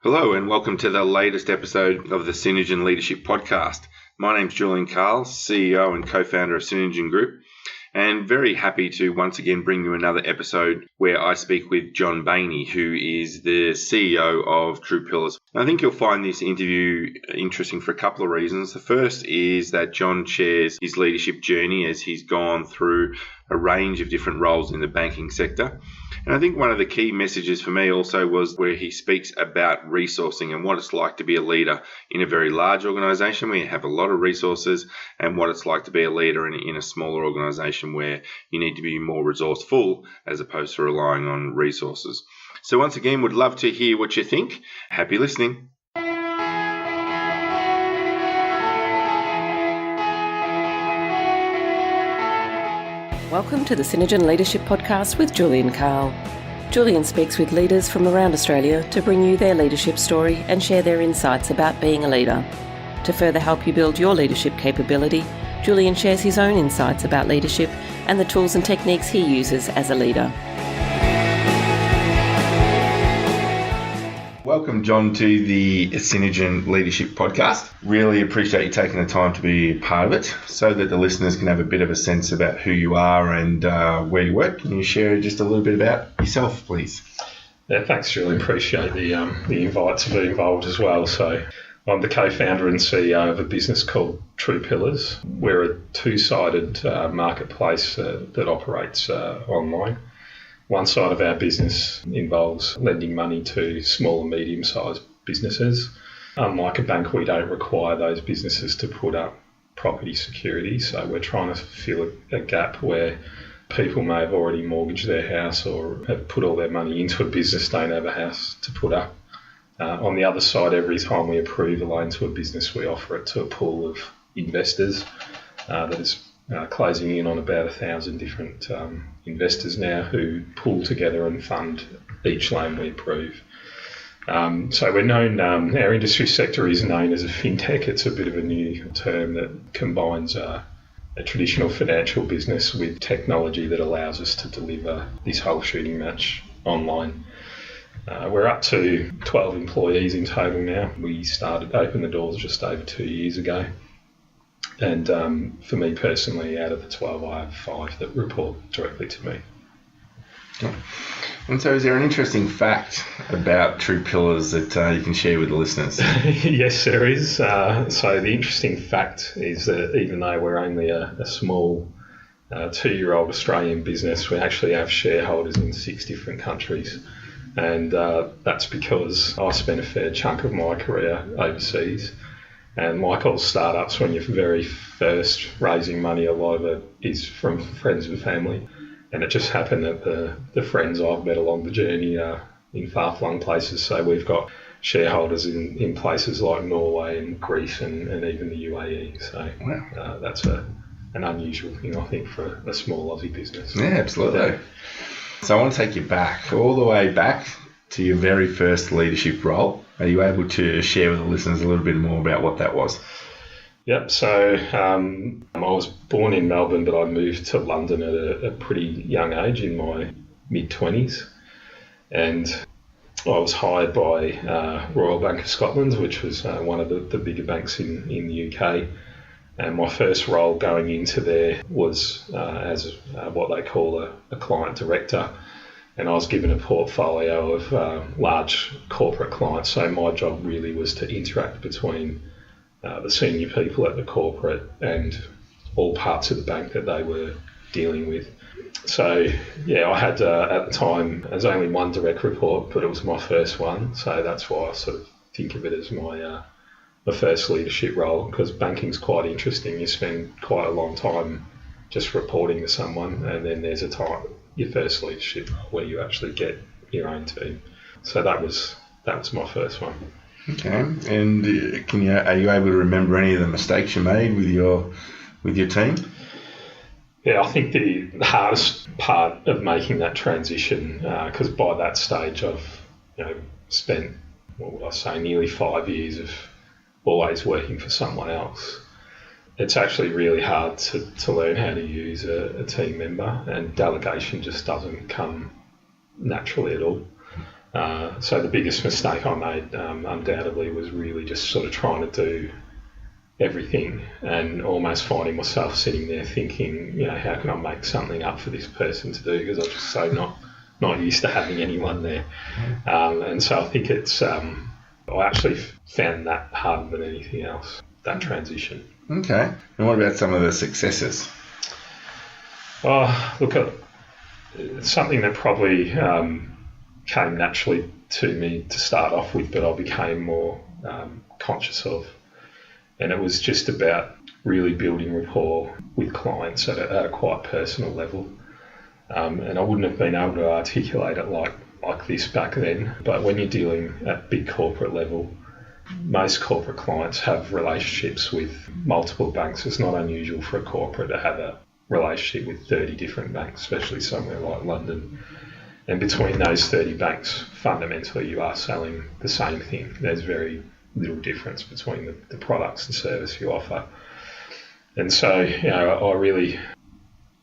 Hello and welcome to the latest episode of the Synergen Leadership Podcast. My name's Julian, CEO and co-founder of Synergen Group, and very happy to once again bring you another episode where I speak with John Baini, who is the CEO of TruePillars. I think you'll find this interview interesting for a couple of reasons. The first is that John shares his leadership journey as he's gone through a range of different roles in the banking sector. And I think one of the key messages for me also was where he speaks about resourcing and what it's like to be a leader in a very large organisation where you have a lot of resources, and what it's like to be a leader in a smaller organisation where you need to be more resourceful as opposed to relying on resources. So once again, would love to hear what you think. Happy listening. Welcome to the Synergen Leadership Podcast with Julian. Julian speaks with leaders from around Australia to bring you their leadership story and share their insights about being a leader. To further help you build your leadership capability, Julian shares his own insights about leadership and the tools and techniques he uses as a leader. Welcome, John, to the Synergen Leadership Podcast. Really appreciate you taking the time to be a part of it so that the listeners can have a bit of a sense about who you are and where you work. Can you share just a little bit about yourself, please? Yeah, thanks, Julian. Appreciate the invite to be involved as well. So I'm the co-founder and CEO of a business called TruePillars. We're a two-sided marketplace that operates online. One side of our business involves lending money to small and medium-sized businesses. Unlike a bank, we don't require those businesses to put up property security. So we're trying to fill a gap where people may have already mortgaged their house or have put all their money into a business, don't have a house to put up. On the other side, every time we approve a loan to a business, we offer it to a pool of investors that is closing in on about 1,000 different investors now who pool together and fund each loan we approve. So we're known, our industry sector is known as a fintech. It's a bit of a new term that combines a traditional financial business with technology that allows us to deliver this whole shooting match online. We're up to 12 employees in total now. We opened the doors just over 2 years ago. And for me personally, out of the 12, I have 5 that report directly to me. Okay. And so is there an interesting fact about TruePillars that you can share with the listeners? Yes, there is. So the interesting fact is that even though we're only a small 2-year-old Australian business, we actually have shareholders in 6 different countries. And that's because I spent a fair chunk of my career overseas. And like all startups, when you're very first raising money, a lot of it is from friends and family. And it just happened that the friends I've met along the journey are in far-flung places. So we've got shareholders in places like Norway and Greece and even the UAE. So wow. That's an unusual thing, I think, for a small Aussie business. Yeah, absolutely. So I want to take you back, all the way back to your very first leadership role. Are you able to share with the listeners a little bit more about what that was? Yep. So I was born in Melbourne, but I moved to London at a pretty young age, in my mid-20s. And I was hired by Royal Bank of Scotland, which was one of the bigger banks in the UK. And my first role going into there was as what they call a client director. And I was given a portfolio of large corporate clients. So my job really was to interact between the senior people at the corporate and all parts of the bank that they were dealing with. So, yeah, I had, at the time, there's only one direct report, but it was my first one. So that's why I sort of think of it as my first leadership role, because banking's quite interesting. You spend quite a long time just reporting to someone, and then there's a time, your first leadership, where you actually get your own team. So that was my first one. Okay, and are you able to remember any of the mistakes you made with your team? Yeah, I think the hardest part of making that transition, because by that stage I've spent, what would I say, nearly 5 years of always working for someone else. It's actually really hard to learn how to use a team member, and delegation just doesn't come naturally at all. So the biggest mistake I made undoubtedly was really just sort of trying to do everything and almost finding myself sitting there thinking, how can I make something up for this person to do, because I was just so not used to having anyone there. And so I think it's, I actually found that harder than anything else, that transition. Okay. And what about some of the successes? Look, it's something that probably came naturally to me to start off with, but I became more conscious of. And it was just about really building rapport with clients at a quite personal level. And I wouldn't have been able to articulate it like this back then. But when you're dealing at big corporate level, most corporate clients have relationships with multiple banks. It's not unusual for a corporate to have a relationship with 30 different banks, especially somewhere like London. And between those 30 banks, fundamentally you are selling the same thing. There's very little difference between the products and service you offer. And so, I really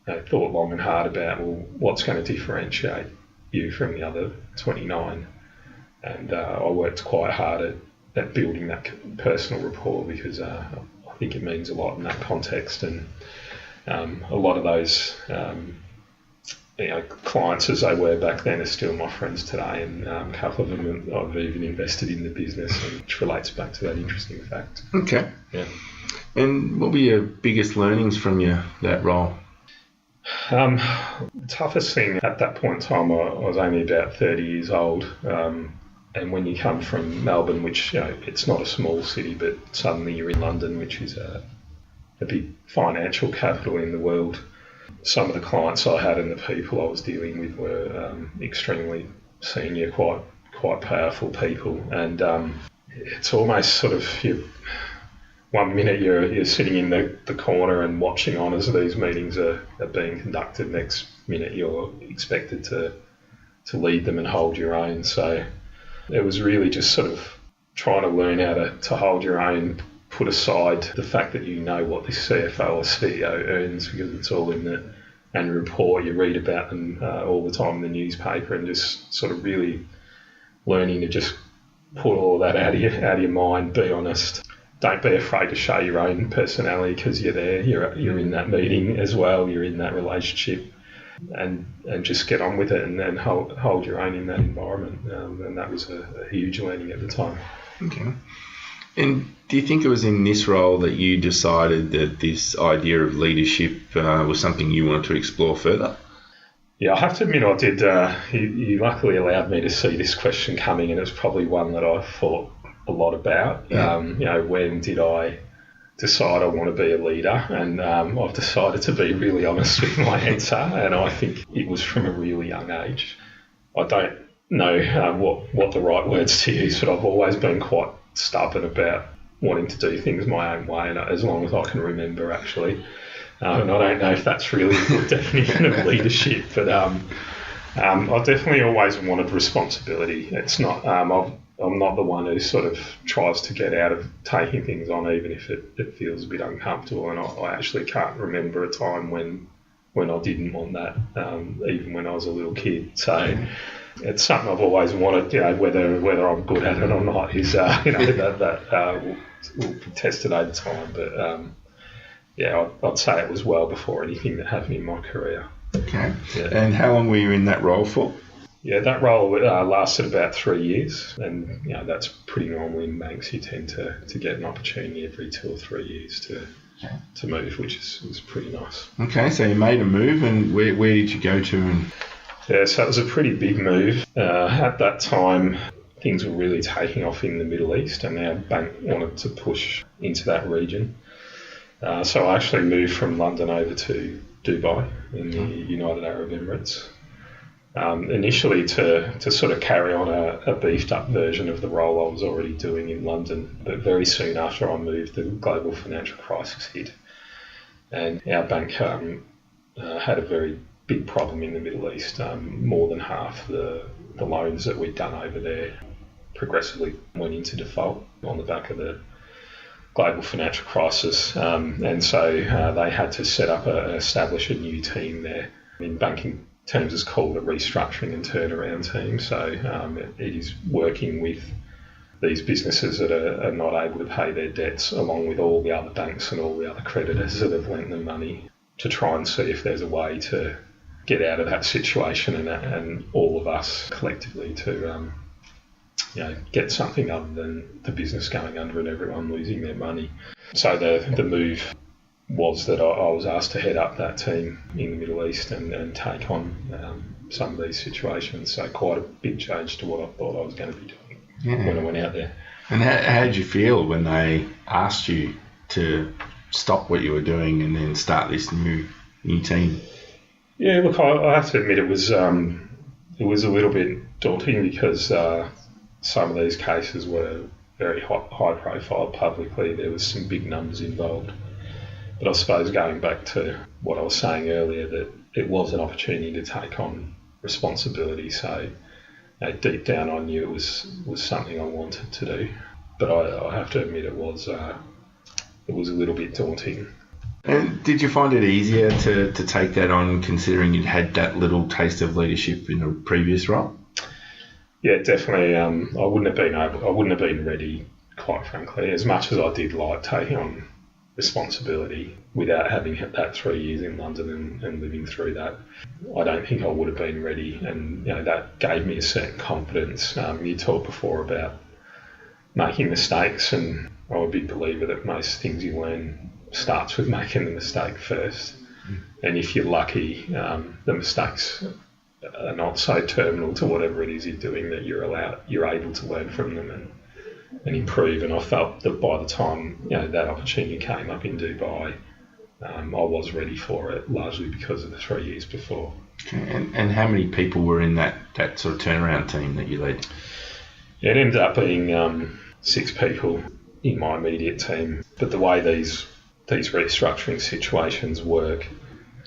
thought long and hard about, what's going to differentiate you from the other 29? And I worked quite hard at building that personal rapport, because I think it means a lot in that context. And a lot of those clients as they were back then are still my friends today, and a couple of them I've even invested in the business, which relates back to that interesting fact. Okay. Yeah. And what were your biggest learnings from that role? The toughest thing at that point in time, I was only about 30 years old, and when you come from Melbourne, which it's not a small city, but suddenly you're in London, which is a big financial capital in the world. Some of the clients I had and the people I was dealing with were extremely senior, quite powerful people, and it's almost sort of one minute you're sitting in the corner and watching on as these meetings are being conducted. Next minute you're expected to lead them and hold your own. So it was really just sort of trying to learn how to hold your own, put aside the fact that what the CFO or CEO earns, because it's all in the annual report. You read about them all the time in the newspaper, and just sort of really learning to just put all that out of your mind. Be honest. Don't be afraid to show your own personality, because you're there. You're in that meeting as well. You're in that relationship, and just get on with it, and then hold your own in that environment. And that was a huge learning at the time. Okay. And do you think it was in this role that you decided that this idea of leadership was something you wanted to explore further? Yeah, I have to admit I did. You luckily allowed me to see this question coming, and it's probably one that I thought a lot about. Yeah. When did I decide I want to be a leader? And I've decided to be really honest with my answer, and I think it was from a really young age. I don't know what the right words to use, but I've always been quite stubborn about wanting to do things my own way, and as long as I can remember, actually. And I don't know if that's really a good definition of leadership, but I definitely always wanted responsibility. It's not I'm not the one who sort of tries to get out of taking things on, even if it feels a bit uncomfortable. And I actually can't remember a time when I didn't want that, even when I was a little kid. So it's something I've always wanted. Whether I'm good at it or not is that will be tested over time. But I'd say it was well before anything that happened in my career. Okay. Yeah. And how long were you in that role for? Yeah, that role lasted about 3 years, and that's pretty normal in banks. You tend to get an opportunity every 2 or 3 years to move, which was pretty nice. Okay, so you made a move, and where did you go to? Yeah, so it was a pretty big move. At that time, things were really taking off in the Middle East, and our bank wanted to push into that region. So I actually moved from London over to Dubai in the United Arab Emirates. Initially to sort of carry on a beefed up version of the role I was already doing in London, but very soon after I moved, the global financial crisis hit, and our bank had a very big problem in the Middle East. More than half the loans that we'd done over there progressively went into default on the back of the global financial crisis, and so they had to establish a new team there. In banking Teams is called a restructuring and turnaround team. So it is working with these businesses that are not able to pay their debts, along with all the other banks and all the other creditors that have lent them money, to try and see if there's a way to get out of that situation and all of us collectively to get something other than the business going under and everyone losing their money. So the move was that I was asked to head up that team in the Middle East and take on some of these situations. So quite a big change to what I thought I was going to be doing when I went out there. And how did you feel when they asked you to stop what you were doing and then start this new team? Yeah, look, I have to admit it was a little bit daunting because some of these cases were very high profile publicly. There was some big numbers involved. But I suppose going back to what I was saying earlier, that it was an opportunity to take on responsibility. So deep down I knew it was something I wanted to do. But I have to admit it was a little bit daunting. And did you find it easier to take that on, considering you'd had that little taste of leadership in a previous role? Yeah, definitely. I wouldn't have been ready, quite frankly, as much as I did like taking on responsibility without having had that 3 years in London and living through that. I don't think I would have been ready, and that gave me a certain confidence. You talked before about making mistakes, and I'm a big believer that most things you learn starts with making the mistake first. And if you're lucky, the mistakes are not so terminal to whatever it is you're doing that you're able to learn from them and improve. And I felt that by the time that opportunity came up in Dubai, I was ready for it, largely because of the 3 years before. Okay. And how many people were in that sort of turnaround team that you led? Yeah, it ended up being 6 people in my immediate team. But the way these restructuring situations work,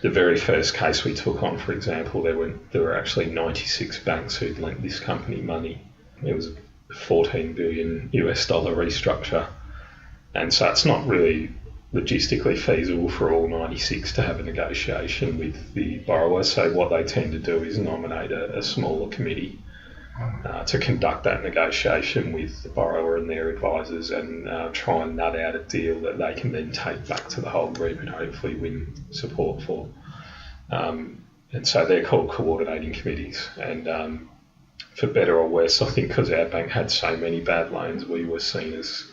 the very first case we took on, for example, there were actually 96 banks who'd lent this company money. It was a $14 billion restructure. And so it's not really logistically feasible for all 96 to have a negotiation with the borrower. So what they tend to do is nominate a smaller committee to conduct that negotiation with the borrower and their advisors and try and nut out a deal that they can then take back to the whole group and hopefully win support for. And so they're called coordinating committees. And for better or worse, I think because our bank had so many bad loans, we were seen as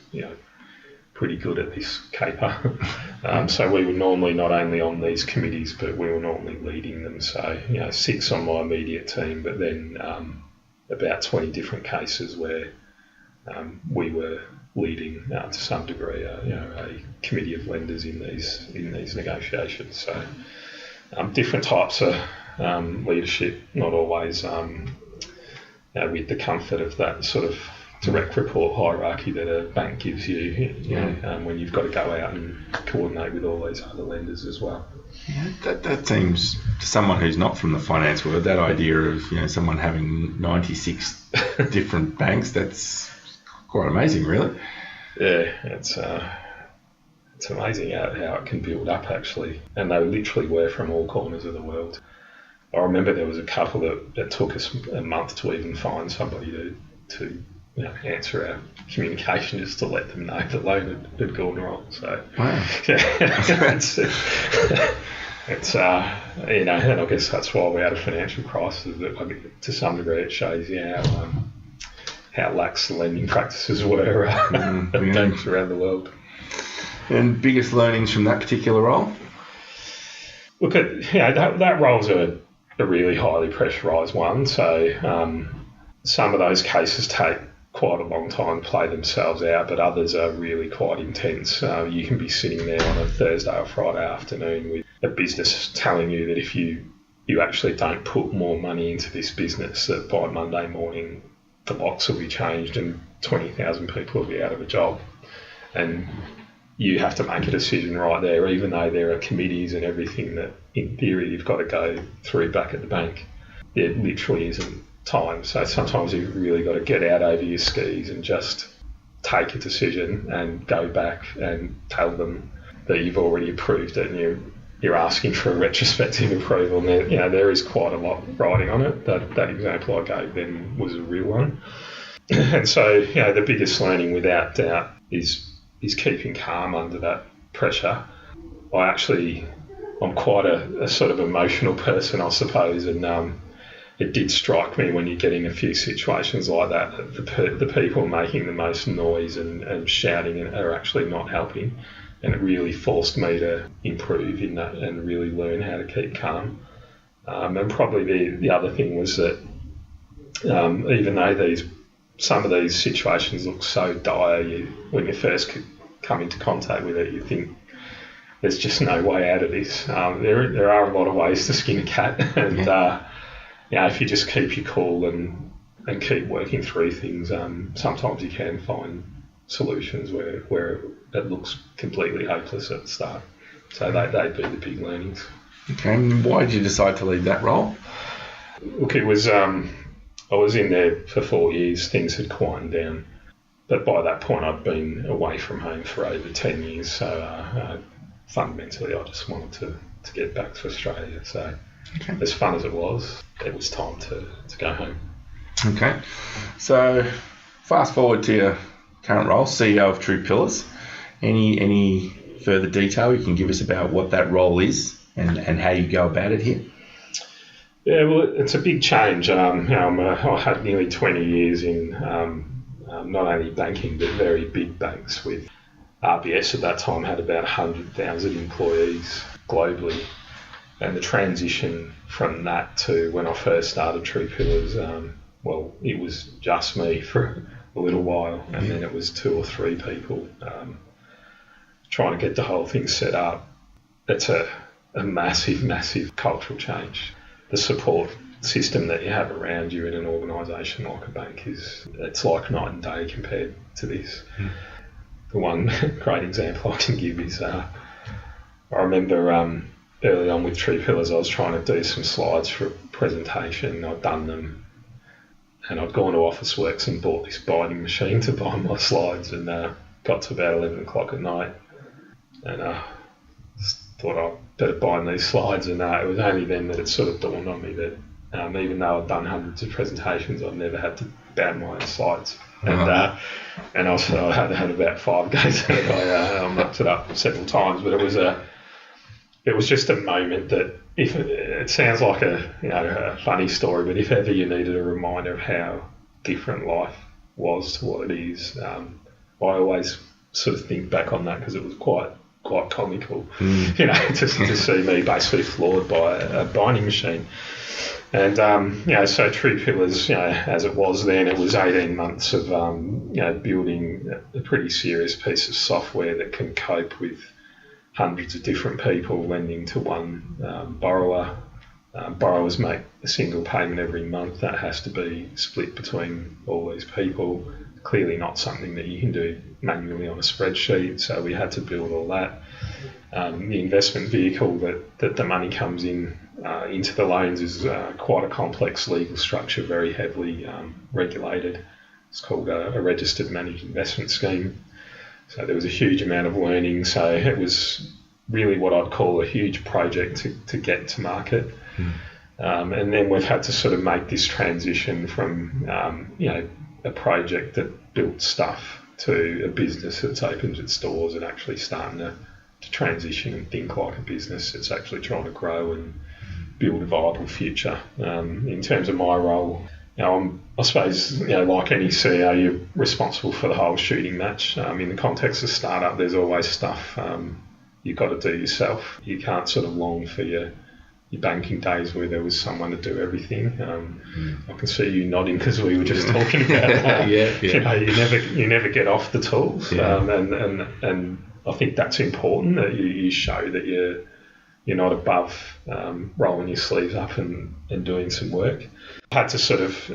pretty good at this caper. So we were normally not only on these committees, but we were normally leading them. So 6 on my immediate team, but then about 20 different cases where we were leading to some degree a committee of lenders in these negotiations. So different types of leadership, not always with the comfort of that sort of direct report hierarchy that a bank gives you, when you've got to go out and coordinate with all these other lenders as well. Yeah, that seems, to someone who's not from the finance world, that idea of someone having 96 different banks, that's quite amazing, really. Yeah, it's amazing how it can build up, actually. And they literally were from all corners of the world. I remember there was a couple that took us a month to even find somebody to answer our communication, just to let them know the loan had gone wrong. So, wow. it's and I guess that's why we had a financial crisis. But to some degree, it shows you how lax the lending practices were at banks around the world. And biggest learnings from that particular role? Look, that role's a really highly pressurised one. So some of those cases take quite a long time to play themselves out, but others are really quite intense. You can be sitting there on a Thursday or Friday afternoon with a business telling you that if you actually don't put more money into this business, that by Monday morning the locks will be changed and 20,000 people will be out of a job. And you have to make a decision right there, even though there are committees and everything that in theory you've got to go through back at the bank. There literally isn't time. So sometimes you've really got to get out over your skis and just take a decision and go back and tell them that you've already approved it and you're asking for a retrospective approval, and there is quite a lot riding on it. That example I gave then was a real one. And so, the biggest learning without doubt is keeping calm under that pressure. I'm quite a sort of emotional person, I suppose, and it did strike me when you get in a few situations like that the people making the most noise and shouting are actually not helping. And it really forced me to improve in that and really learn how to keep calm. And probably the other thing was that even though some of these situations look so dire, when you first come into contact with it, you think there's just no way out of this. There are a lot of ways to skin a cat, and if you just keep your cool and keep working through things, sometimes you can find solutions where it looks completely hopeless at the start. So they'd be the big learnings. Okay, and why did you decide to leave that role? Look, it was I was in there for 4 years. Things had quietened down, but by that point I'd been away from home for over 10 years. So fundamentally, I just wanted to get back to Australia. So as fun as it was time to go home. Okay, so fast forward to your current role, CEO of TruePillars. Any further detail you can give us about what that role is and how you go about it here? Yeah, well, it's a big change. I had nearly 20 years in not only banking but very big banks. With RBS at that time had about 100,000 employees globally, and the transition from that to when I first started TruePillars, it was just me for a little while, and then it was 2 or 3 people trying to get the whole thing set up. It's a massive cultural change. The support system that you have around you in an organisation like a bank it's like night and day compared to this. The one great example I can give is I remember early on with TruePillars, I was trying to do some slides for a presentation. I'd done them, and I'd gone to Officeworks and bought this binding machine to bind my slides, and got to about 11 o'clock at night, and thought I'd better bind these slides, and it was only then that it sort of dawned on me that even though I'd done hundreds of presentations, I'd never had to bind my own slides. And I had about 5 goes at it. I mucked it up several times, but it was just a moment that, if it sounds like a funny story, but if ever you needed a reminder of how different life was to what it is, I always sort of think back on that, because it was quite comical, to see me basically floored by a binding machine. And so TruePillars, as it was then, it was 18 months of building a pretty serious piece of software that can cope with hundreds of different people lending to one borrower. Borrowers make a single payment every month. That has to be split between all these people. Clearly not something that you can do manually on a spreadsheet, so we had to build all that. The investment vehicle that the money comes into the loans is quite a complex legal structure, very heavily regulated. It's called a registered managed investment scheme. So there was a huge amount of learning. So it was really what I'd call a huge project to get to market. And then we've had to sort of make this transition from a project that built stuff to a business that's opened its doors and actually starting to transition and think like a business that's actually trying to grow and build a viable future. In terms of my role, I suppose, like any CEO, you're responsible for the whole shooting match. In the context of startup, there's always stuff you've got to do yourself. You can't sort of long for your banking days where there was someone to do everything. I can see you nodding because we were just talking about that. You never get off the tools, and I think that's important, that you show that you're not above rolling your sleeves up and doing some work. I had to sort of,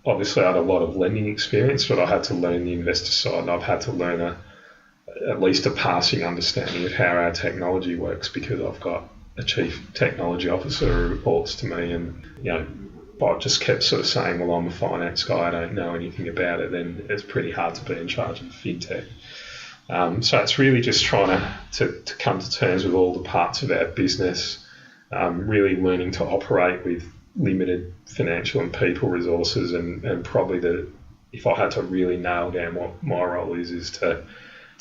obviously I had a lot of lending experience, but I had to learn the investor side, and I've had to learn at least a passing understanding of how our technology works, because I've got a chief technology officer who reports to me, and if I just kept sort of saying, well, I'm a finance guy, I don't know anything about it, then it's pretty hard to be in charge of fintech. So it's really just trying to come to terms with all the parts of our business, really learning to operate with limited financial and people resources, and probably if I had to really nail down what my role is to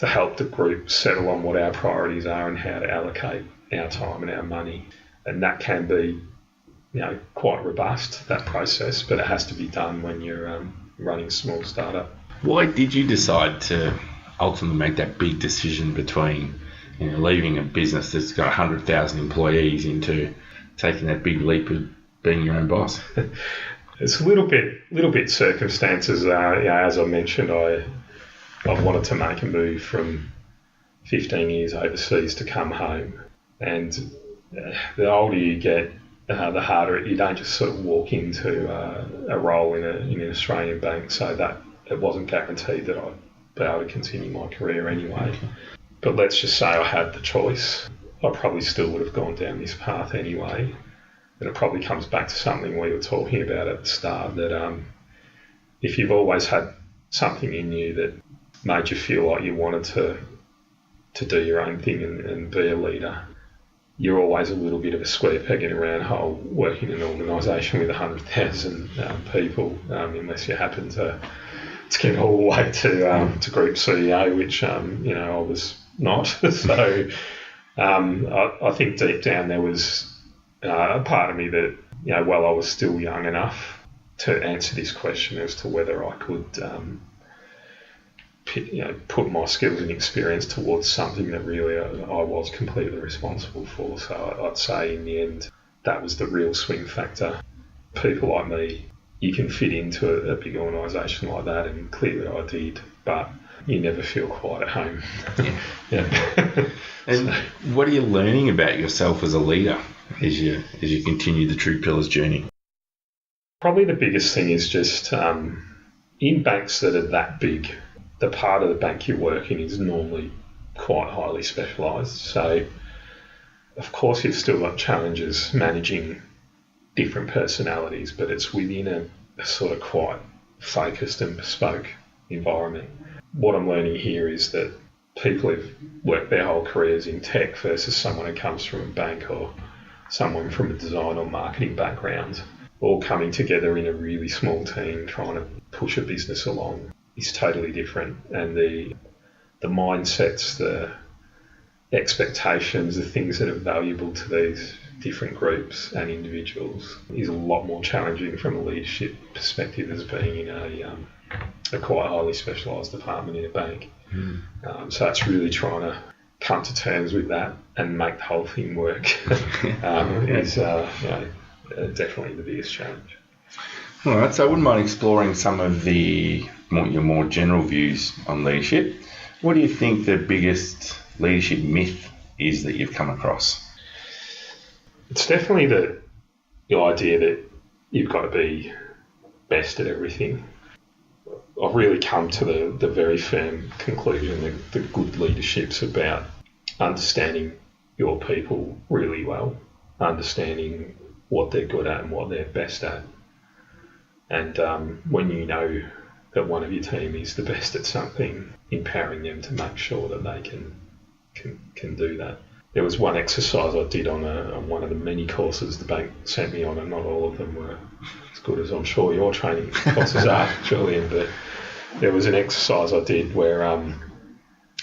help the group settle on what our priorities are and how to allocate our time and our money. And that can be, quite robust, that process, but it has to be done when you're running a small startup. Why did you decide to ultimately make that big decision between leaving a business that's got 100,000 employees into taking that big leap of being your own boss? It's a little bit circumstances. As I mentioned, I've wanted to make a move from 15 years overseas to come home, and the older you get, the harder you don't just sort of walk into a role in an Australian bank, so that it wasn't guaranteed that I'd be able to continue my career anyway. But let's just say I had the choice, I probably still would have gone down this path anyway. And it probably comes back to something we were talking about at the start, that if you've always had something in you that made you feel like you wanted to do your own thing and be a leader, you're always a little bit of a square peg in a round hole working in an organisation with 100,000 people, unless you happen to get all the way to group CEO, which I was not. So I think deep down there was a part of me that, while I was still young enough to answer this question as to whether I could put my skills and experience towards something that really I was completely responsible for. So I'd say in the end, that was the real swing factor. People like me, you can fit into a big organisation like that, and clearly I did, but you never feel quite at home. Yeah. And what are you learning about yourself as a leader as you continue the TruePillars journey? Probably the biggest thing is just in banks that are that big, the part of the bank you work in is normally quite highly specialised. So, of course, you've still got challenges managing different personalities, but it's within a sort of quite focused and bespoke environment. What I'm learning here is that people who've worked their whole careers in tech versus someone who comes from a bank or someone from a design or marketing background, all coming together in a really small team trying to push a business along, is totally different. And the mindsets, the expectations, the things that are valuable to these different groups and individuals is a lot more challenging from a leadership perspective as being in a quite highly specialised department in a bank. So it's really trying to come to terms with that and make the whole thing work is definitely the biggest challenge. All right, so I wouldn't mind exploring some of your more general views on leadership. What do you think the biggest leadership myth is that you've come across? It's definitely the idea that you've got to be best at everything. I've really come to the very firm conclusion that the good leadership's about understanding your people really well, understanding what they're good at and what they're best at. And when you know that one of your team is the best at something, empowering them to make sure that they can do that. There was one exercise I did on one of the many courses the bank sent me on, and not all of them were as good as I'm sure your training courses are, Julian, but there was an exercise I did where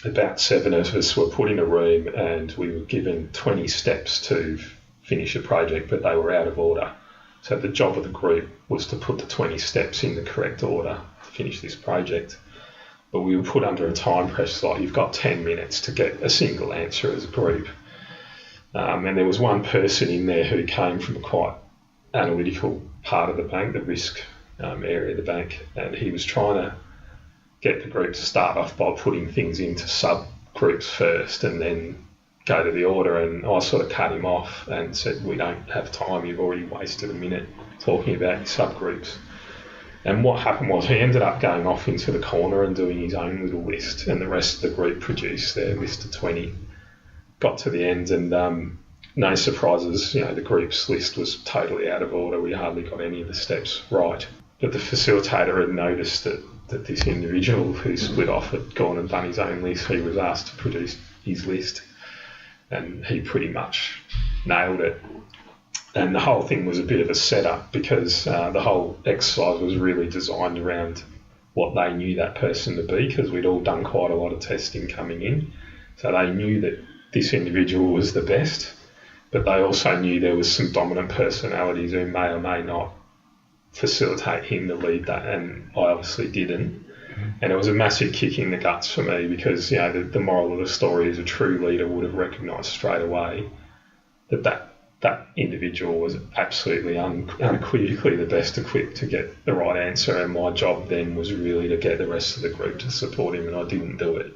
about 7 of us were put in a room and we were given 20 steps to finish a project, but they were out of order. So the job of the group was to put the 20 steps in the correct order to finish this project. But we were put under a time pressure, like you've got 10 minutes to get a single answer as a group. And there was one person in there who came from a quite analytical part of the bank, the risk area of the bank, and he was trying to get the group to start off by putting things into subgroups first and then go to the order. And I sort of cut him off and said, we don't have time, you've already wasted a minute talking about your subgroups. And what happened was he ended up going off into the corner and doing his own little list, and the rest of the group produced their list of 20. Got to the end and no surprises, the group's list was totally out of order. We hardly got any of the steps right. But the facilitator had noticed that that this individual who split off had gone and done his own list. He was asked to produce his list, and he pretty much nailed it. And the whole thing was a bit of a setup because the whole exercise was really designed around what they knew that person to be, because we'd all done quite a lot of testing coming in. So they knew that this individual was the best, but they also knew there was some dominant personalities who may or may not facilitate him to lead that, and I obviously didn't. And it was a massive kick in the guts for me because, you know, the moral of the story is a true leader would have recognised straight away that individual was absolutely unequivocally the best equipped to get the right answer, and my job then was really to get the rest of the group to support him, and I didn't do it.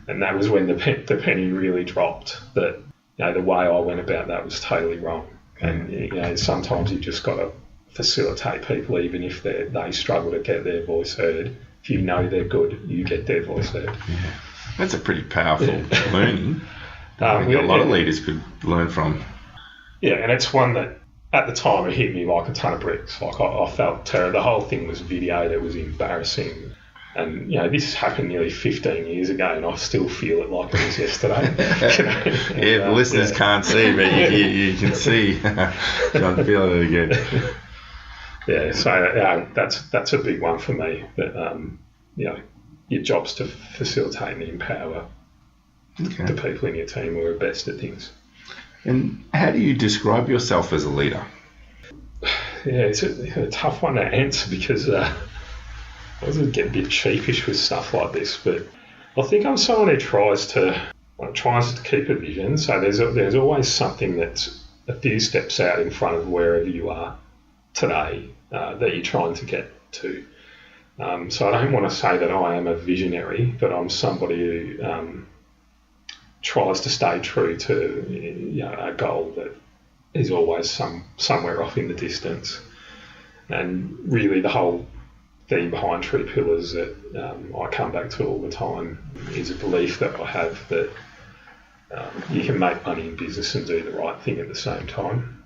And that was when the penny really dropped, that, you know, the way I went about that was totally wrong. And, you know, sometimes you've just got to facilitate people even if they struggle to get their voice heard. If you know they're good, you get their voice heard. Yeah. That's a pretty powerful learning. I think a lot of leaders could learn from. Yeah, and it's one that at the time it hit me like a ton of bricks. Like I felt terrible. The whole thing was videoed. It was embarrassing. And, you know, this happened nearly 15 years ago and I still feel it like it was yesterday. You know? Yeah, the listeners can't see, but you can see John feeling it again. Yeah, so that's a big one for me. That, you know, your job's to facilitate and empower the people in your team who are best at things. And how do you describe yourself as a leader? Yeah, it's a tough one to answer because I always get a bit sheepish with stuff like this, but I think I'm someone who tries to keep a vision. So there's always something that's a few steps out in front of wherever you are today that you're trying to get to. So I don't want to say that I am a visionary, but I'm somebody who tries to stay true to, you know, a goal that is always somewhere off in the distance. And really the whole theme behind TruePillars that I come back to all the time is a belief that I have that you can make money in business and do the right thing at the same time.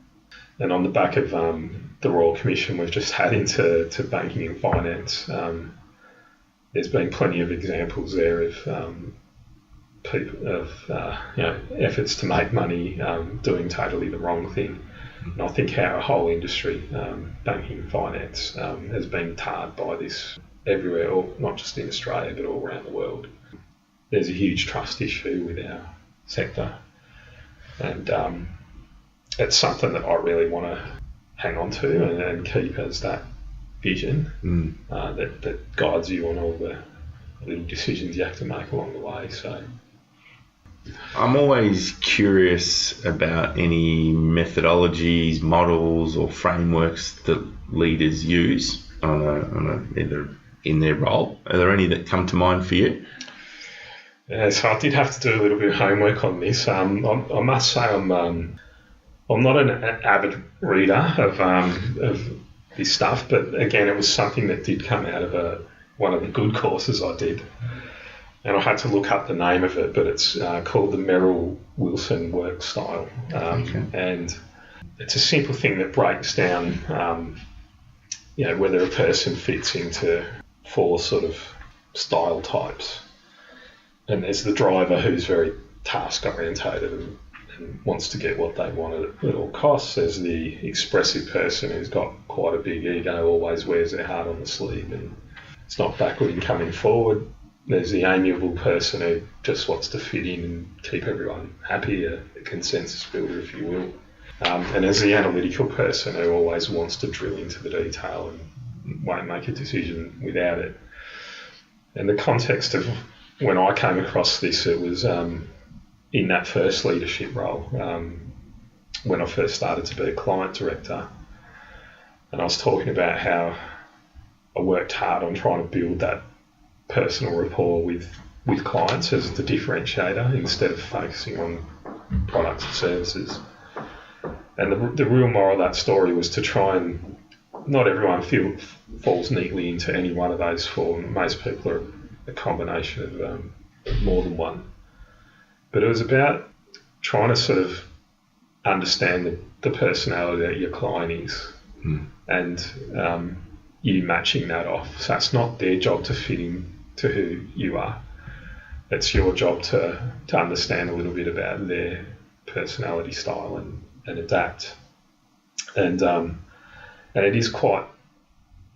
And on the back of the Royal Commission we've just had into banking and finance, there's been plenty of examples there of people of you know, efforts to make money doing totally the wrong thing. And I think our whole industry, banking and finance, has been tarred by this everywhere, or not just in Australia but all around the world. There's a huge trust issue with our sector, and it's something that I really want to hang on to and keep as that vision that guides you on all the little decisions you have to make along the way. So I'm always curious about any methodologies, models or frameworks that leaders use either in their role. Are there any that come to mind for you? Yeah, so I did have to do a little bit of homework on this. I must say I'm not an avid reader of this stuff, but again, it was something that did come out of one of the good courses I did. And I had to look up the name of it, but it's called the Merrill Wilson Work Style. And it's a simple thing that breaks down, you know, whether a person fits into 4 sort of style types. And there's the driver who's very task-orientated and wants to get what they want at all costs. There's the expressive person who's got quite a big ego, always wears their heart on the sleeve and it's not backward in coming forward. There's the amiable person who just wants to fit in and keep everyone happy, a consensus builder, if you will. And there's the analytical person who always wants to drill into the detail and won't make a decision without it. And the context of when I came across this, it was in that first leadership role, when I first started to be a client director. And I was talking about how I worked hard on trying to build that personal rapport with clients as the differentiator instead of focusing on products and services. And the real moral of that story was to try and not everyone falls neatly into any one of those 4. Most people are a combination of more than one. But it was about trying to sort of understand the personality that your client is. And you matching that off. So it's not their job to fit in to who you are. It's your job to understand a little bit about their personality style and adapt. And it is quite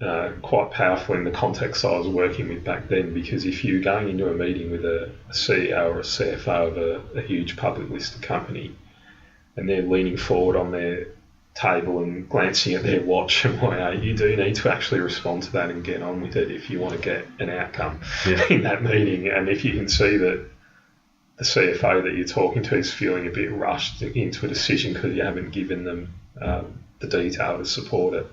powerful in the context I was working with back then, because if you're going into a meeting with a CEO or a CFO of a huge public listed company and they're leaning forward on their table and glancing at their watch, and you do need to actually respond to that and get on with it if you want to get an outcome in that meeting. And if you can see that the CFO that you're talking to is feeling a bit rushed into a decision because you haven't given them the detail to support it,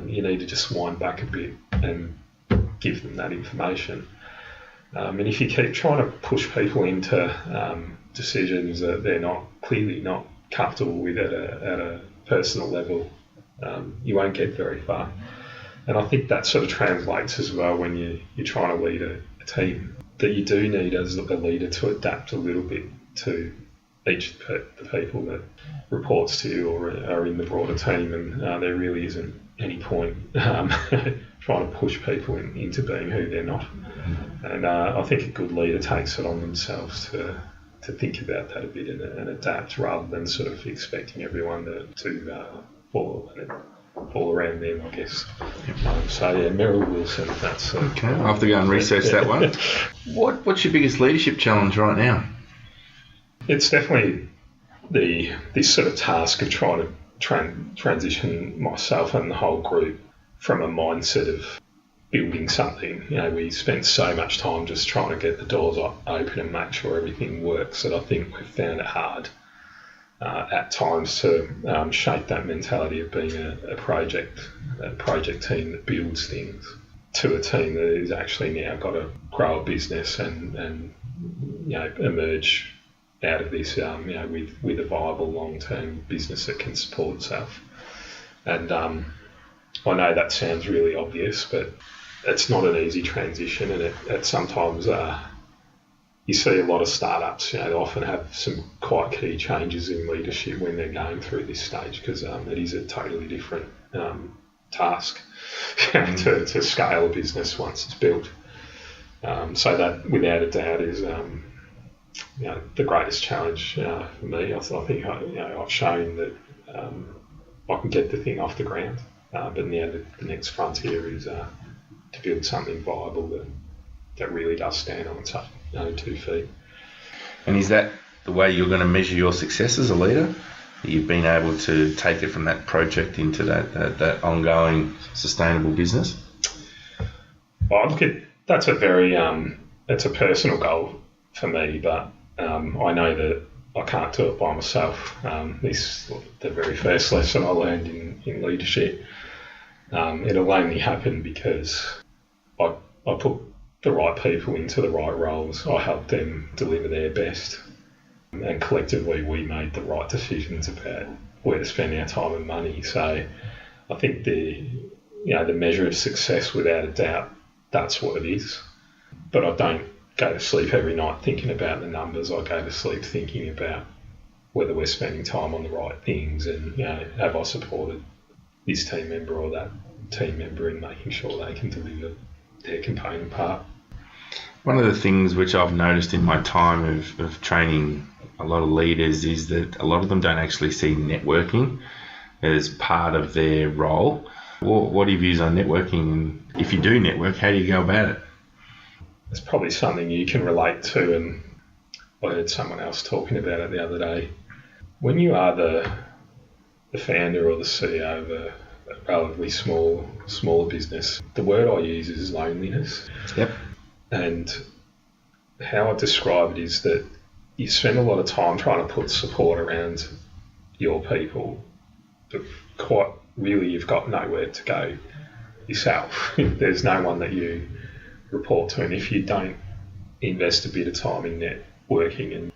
you need to just wind back a bit and give them that information. And if you keep trying to push people into decisions that they're clearly not comfortable with at a personal level, you won't get very far. And I think that sort of translates as well when you're trying to lead a team, that you do need as a leader to adapt a little bit to each of the people that reports to you or are in the broader team, and there really isn't any point trying to push people into being who they're not. And I think a good leader takes it on themselves to think about that a bit and adapt, rather than sort of expecting everyone to fall around them, I guess. Merrill Wilson, that's... Okay, I'll have to go and research that one. What's your biggest leadership challenge right now? It's definitely this sort of task of trying to transition myself and the whole group from a mindset of building something. We spent so much time just trying to get the doors open and make sure everything works that I think we've found it hard at times to shape that mentality of being a project team that builds things to a team that has actually now got to grow a business and emerge out of this with a viable long-term business that can support itself. And I know that sounds really obvious, but it's not an easy transition, and it sometimes you see a lot of startups, they often have some quite key changes in leadership when they're going through this stage, because it is a totally different task to scale a business once it's built. So that, without a doubt, is the greatest challenge for me. I think I've shown that I can get the thing off the ground, but now the next frontier is to build something viable that really does stand on its own 2 feet. And is that the way you're going to measure your success as a leader? That you've been able to take it from that project into that ongoing sustainable business? Well, that's a very it's a personal goal for me, but I know that I can't do it by myself. This is the very first lesson I learned in leadership. It'll only happen because I put the right people into the right roles. I helped them deliver their best, and collectively we made the right decisions about where to spend our time and money. So I think the measure of success, without a doubt, that's what it is. But I don't go to sleep every night thinking about the numbers. I go to sleep thinking about whether we're spending time on the right things, and have I supported this team member or that team member in making sure they can deliver their component part. One of the things which I've noticed in my time of training a lot of leaders is that a lot of them don't actually see networking as part of their role. What are your views on networking? And if you do network, how do you go about it? It's probably something you can relate to, and I heard someone else talking about it the other day. When you are the founder or the CEO of a relatively smaller business, the word I use is loneliness. Yep. And how I describe it is that you spend a lot of time trying to put support around your people, but quite really you've got nowhere to go yourself. There's no one that you report to, and if you don't invest a bit of time in networking and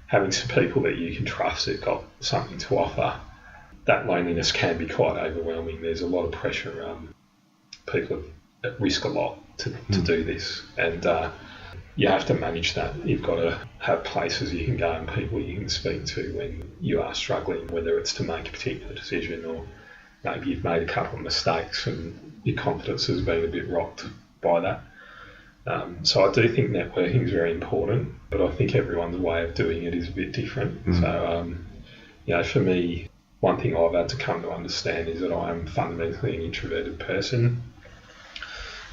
having some people that you can trust that got something to offer, that loneliness can be quite overwhelming. There's a lot of pressure. People at risk a lot to do this, and you have to manage that. You've got to have places you can go and people you can speak to when you are struggling, whether it's to make a particular decision or maybe you've made a couple of mistakes and your confidence has been a bit rocked by that. So I do think networking is very important, but I think everyone's way of doing it is a bit different. So, for me, one thing I've had to come to understand is that I am fundamentally an introverted person.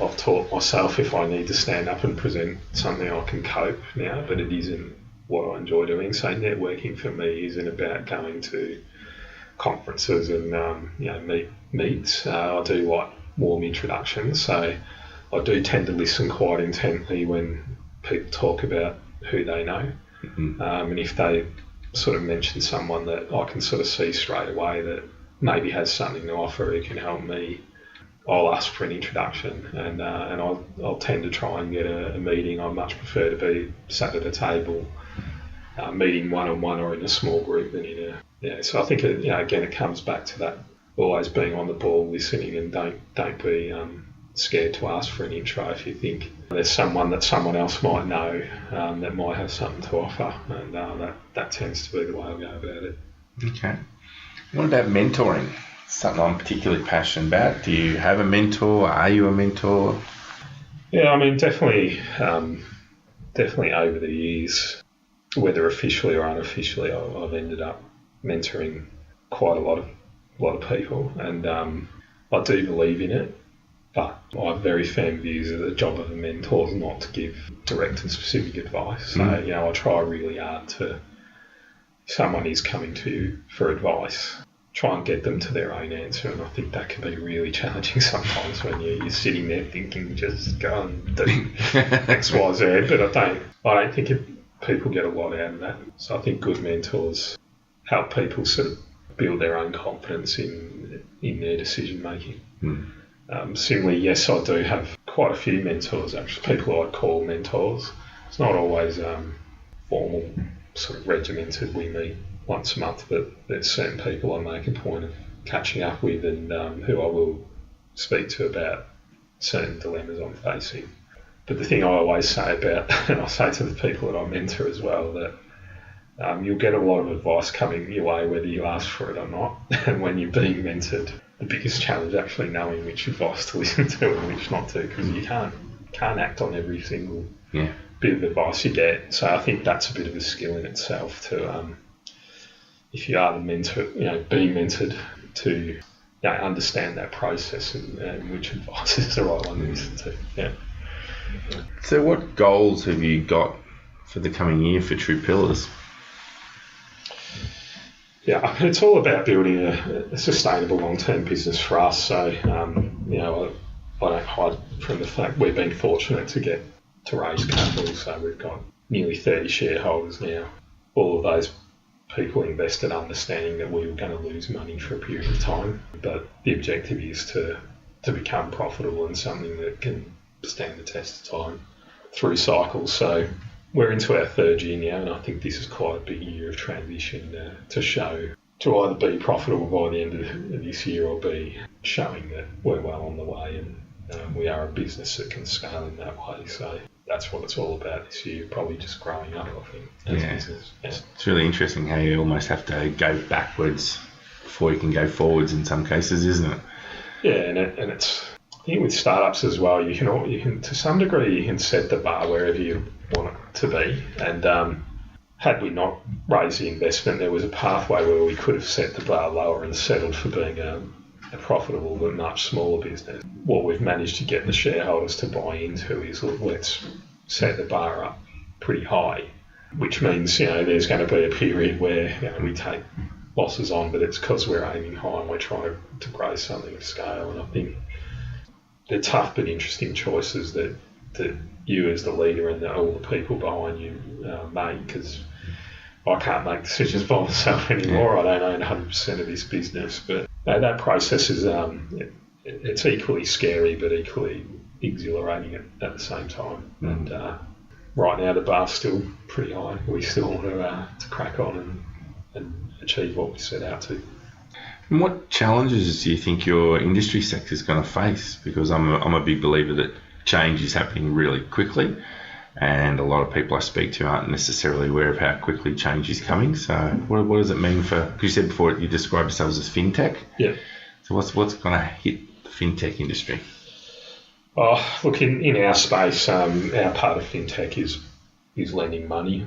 I've taught myself if I need to stand up and present something, I can cope now, but it isn't what I enjoy doing. So networking for me isn't about going to conferences and meets. I do like warm introductions, so I do tend to listen quite intently when people talk about who they know. And if they sort of mention someone that I can sort of see straight away that maybe has something to offer who can help me, I'll ask for an introduction, and I'll tend to try and get a meeting. I much prefer to be sat at a table, meeting one-on-one or in a small group than in a... So I think, again, it comes back to that always being on the ball, listening, and don't be scared to ask for an intro if you think there's someone that someone else might know that might have something to offer, and that tends to be the way I go about it. Okay. What about mentoring? Something I'm particularly passionate about. Do you have a mentor? Are you a mentor? Yeah, I mean, definitely over the years, whether officially or unofficially, I've ended up mentoring quite a lot of people, and I do believe in it. But I have very firm views that the job of a mentor is not to give direct and specific advice. So, I try really hard to, if someone is coming to you for advice, try and get them to their own answer. And I think that can be really challenging sometimes when you're sitting there thinking, just go and do X, Y, Z. But I don't think people get a lot out of that. So I think good mentors help people sort of build their own confidence in their decision making. Similarly, yes, I do have quite a few mentors, actually, people I'd call mentors. It's not always formal, sort of regimented, we meet once a month, but there's certain people I make a point of catching up with and who I will speak to about certain dilemmas I'm facing. But the thing I always say about, and I say to the people that I mentor as well, that you'll get a lot of advice coming your way whether you ask for it or not. And when you're being mentored, the biggest challenge is actually knowing which advice to listen to and which not to, because you can't act on every single bit of advice you get. So I think that's a bit of a skill in itself to, if you are the mentor, being mentored, to understand that process and which advice is the right one to listen to. Yeah. So what goals have you got for the coming year for TruePillars? Yeah, it's all about building a sustainable long-term business for us. So, I don't hide from the fact we've been fortunate to raise capital. So we've got nearly 30 shareholders now. All of those people invested understanding that we were going to lose money for a period of time. But the objective is to become profitable and something that can stand the test of time through cycles. So we're into our third year now, and I think this is quite a big year of transition to either be profitable by the end of this year or be showing that we're well on the way and we are a business that can scale in that way. So that's what it's all about this year, probably just growing up, I think, as a business. Yeah. It's really interesting how you almost have to go backwards before you can go forwards in some cases, isn't it? Yeah, and it's... I think with startups as well, you can to some degree you can set the bar wherever you want it to be. And had we not raised the investment, there was a pathway where we could have set the bar lower and settled for being a profitable but much smaller business. What we've managed to get the shareholders to buy into is, let's set the bar up pretty high, which means there's going to be a period where we take losses on, but it's because we're aiming high and we're trying to grow something of scale. And I think they're tough but interesting choices that you as the leader and all the people behind you make, because I can't make decisions by myself anymore. I don't own 100% of this business, but that process is it's equally scary but equally exhilarating at the same time. And right now the bar's still pretty high. We still want to crack on and achieve what we set out to. And what challenges do you think your industry sector is going to face? Because I'm a big believer that change is happening really quickly, and a lot of people I speak to aren't necessarily aware of how quickly change is coming. So what does it mean for, because you said before you described yourselves as fintech. Yeah. So what's going to hit the fintech industry? Oh, look, in our space, our part of fintech is lending money.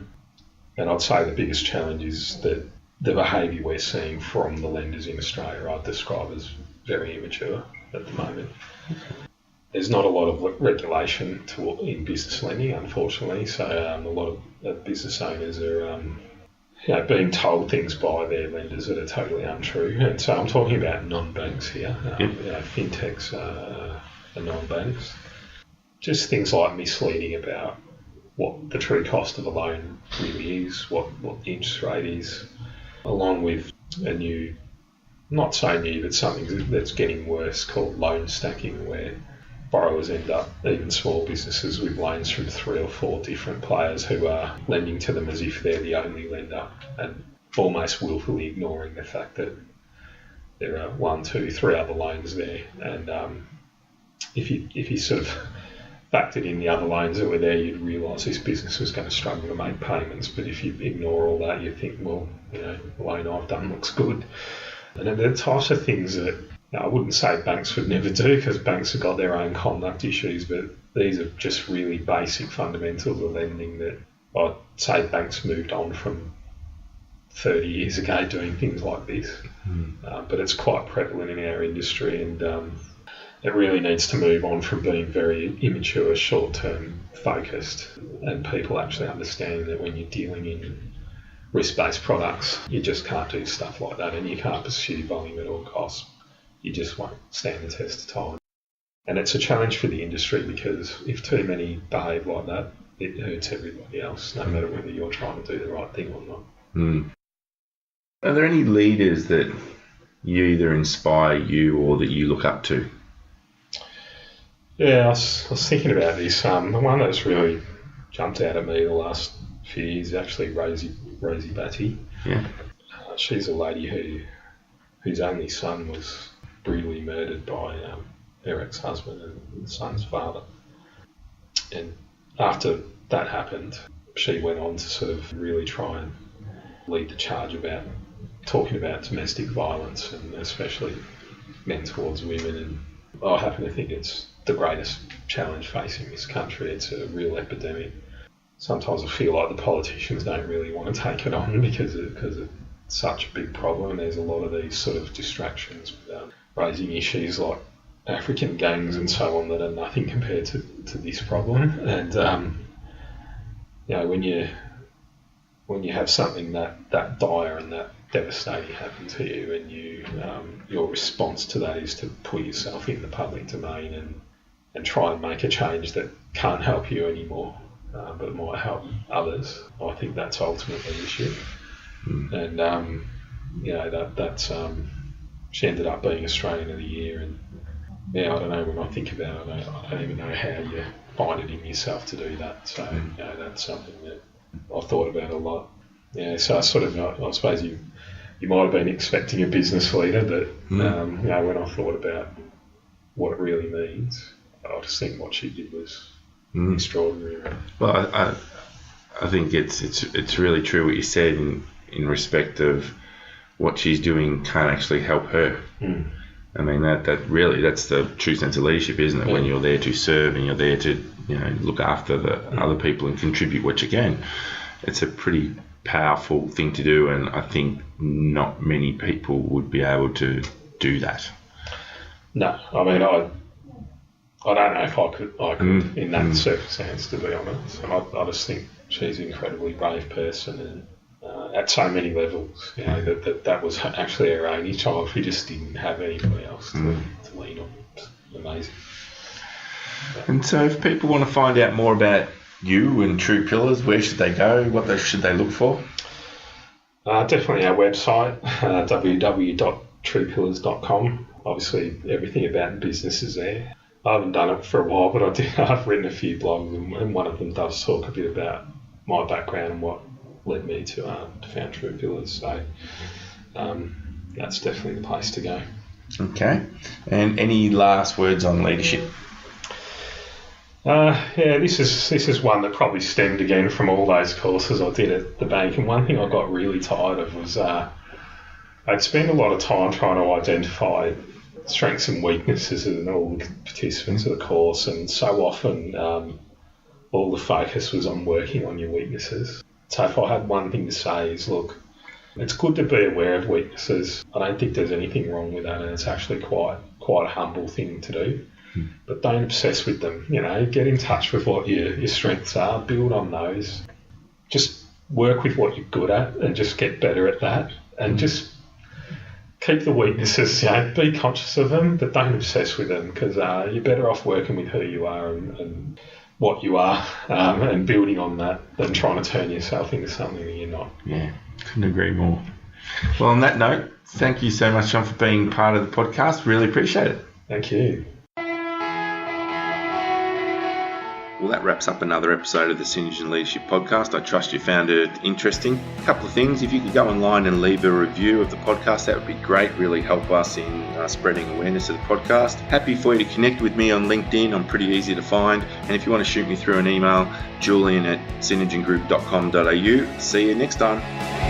And I'd say the biggest challenge is that the behaviour we're seeing from the lenders in Australia I'd describe as very immature at the moment. There's not a lot of regulation in business lending, unfortunately. So a lot of business owners are being told things by their lenders that are totally untrue. And so I'm talking about non-banks here. Fintechs are non-banks. Just things like misleading about what the true cost of a loan really is, what the interest rate is, along with a new, not so new, but something that's getting worse called loan stacking, where borrowers end up, even small businesses, with loans from 3 or 4 different players who are lending to them as if they're the only lender, and almost willfully ignoring the fact that there are 1, 2, 3 other loans there. And if you sort of factored in the other loans that were there, you'd realise this business was going to struggle to make payments. But if you ignore all that, you think, well, the loan I've done looks good. And they're the types of things that I wouldn't say banks would never do, because banks have got their own conduct issues, but these are just really basic fundamentals of lending that I'd say banks moved on from 30 years ago doing things like this. But it's quite prevalent in our industry, and it really needs to move on from being very immature, short-term focused, and people actually understanding that when you're dealing in risk-based products, you just can't do stuff like that, and you can't pursue volume at all costs. You just won't stand the test of time. And it's a challenge for the industry, because if too many behave like that, it hurts everybody else, no matter whether you're trying to do the right thing or not. Are there any leaders that you either inspire you or that you look up to? Yeah, I was thinking about this. The one that's really jumped out at me the last few years is actually Rosie Batty. Yeah. She's a lady whose only son was brutally murdered by her ex-husband and the son's father. And after that happened, she went on to sort of really try and lead the charge about talking about domestic violence, and especially men towards women. And I happen to think it's the greatest challenge facing this country. It's a real epidemic. Sometimes I feel like the politicians don't really want to take it on because it's such a big problem. There's a lot of these sort of distractions raising issues like African gangs and so on that are nothing compared to this problem. And when you have something that dire and that devastating happen to you, and your response to that is to put yourself in the public domain and try and make a change that can't help you anymore, but might help others, I think that's ultimately the issue. And that's she ended up being Australian of the Year, and I don't know, when I think about it, I don't even know how you find it in yourself to do that. So that's something that I've thought about a lot. So I suppose you might have been expecting a business leader, but when I thought about what it really means, I just think what she did was extraordinary. Well, I think it's really true what you said in respect of what she's doing can't actually help her. I mean, that's the true sense of leadership, isn't it? When you're there to serve and you're there to look after the other people and contribute what you can. It's a pretty powerful thing to do, and I think not many people would be able to do that. No, I mean, I don't know if I could in that circumstance, to be honest. And I just think she's an incredibly brave person, and at so many levels, that was actually her only child. She just didn't have anybody else to lean on. It's amazing. And so if people want to find out more about you and TruePillars, where should they go? What should they look for? Definitely our website, www.truepillars.com. Obviously, everything about the business is there. I haven't done it for a while, but I've written a few blogs, and one of them does talk a bit about my background and what led me to found TruePillars. So that's definitely the place to go. Okay. And any last words on leadership? This is one that probably stemmed again from all those courses I did at the bank. And one thing I got really tired of was I'd spend a lot of time trying to identify strengths and weaknesses in all the participants of the course, and so often all the focus was on working on your weaknesses. So if I had one thing to say is, look, it's good to be aware of weaknesses. I don't think there's anything wrong with that, and it's actually quite a humble thing to do. But don't obsess with them. Get in touch with what your strengths are, build on those. Just work with what you're good at and just get better at that, and just keep the weaknesses, be conscious of them, but don't obsess with them, because you're better off working with who you are and what you are, and building on that, than trying to turn yourself into something that you're not. Yeah, couldn't agree more. Well, on that note, thank you so much, John, for being part of the podcast. Really appreciate it. Thank you. Well, that wraps up another episode of the Synergen Leadership Podcast. I trust you found it interesting. A couple of things. If you could go online and leave a review of the podcast, that would be great. Really help us in spreading awareness of the podcast. Happy for you to connect with me on LinkedIn. I'm pretty easy to find. And if you want to shoot me through an email, julian@synergengroup.com.au. See you next time.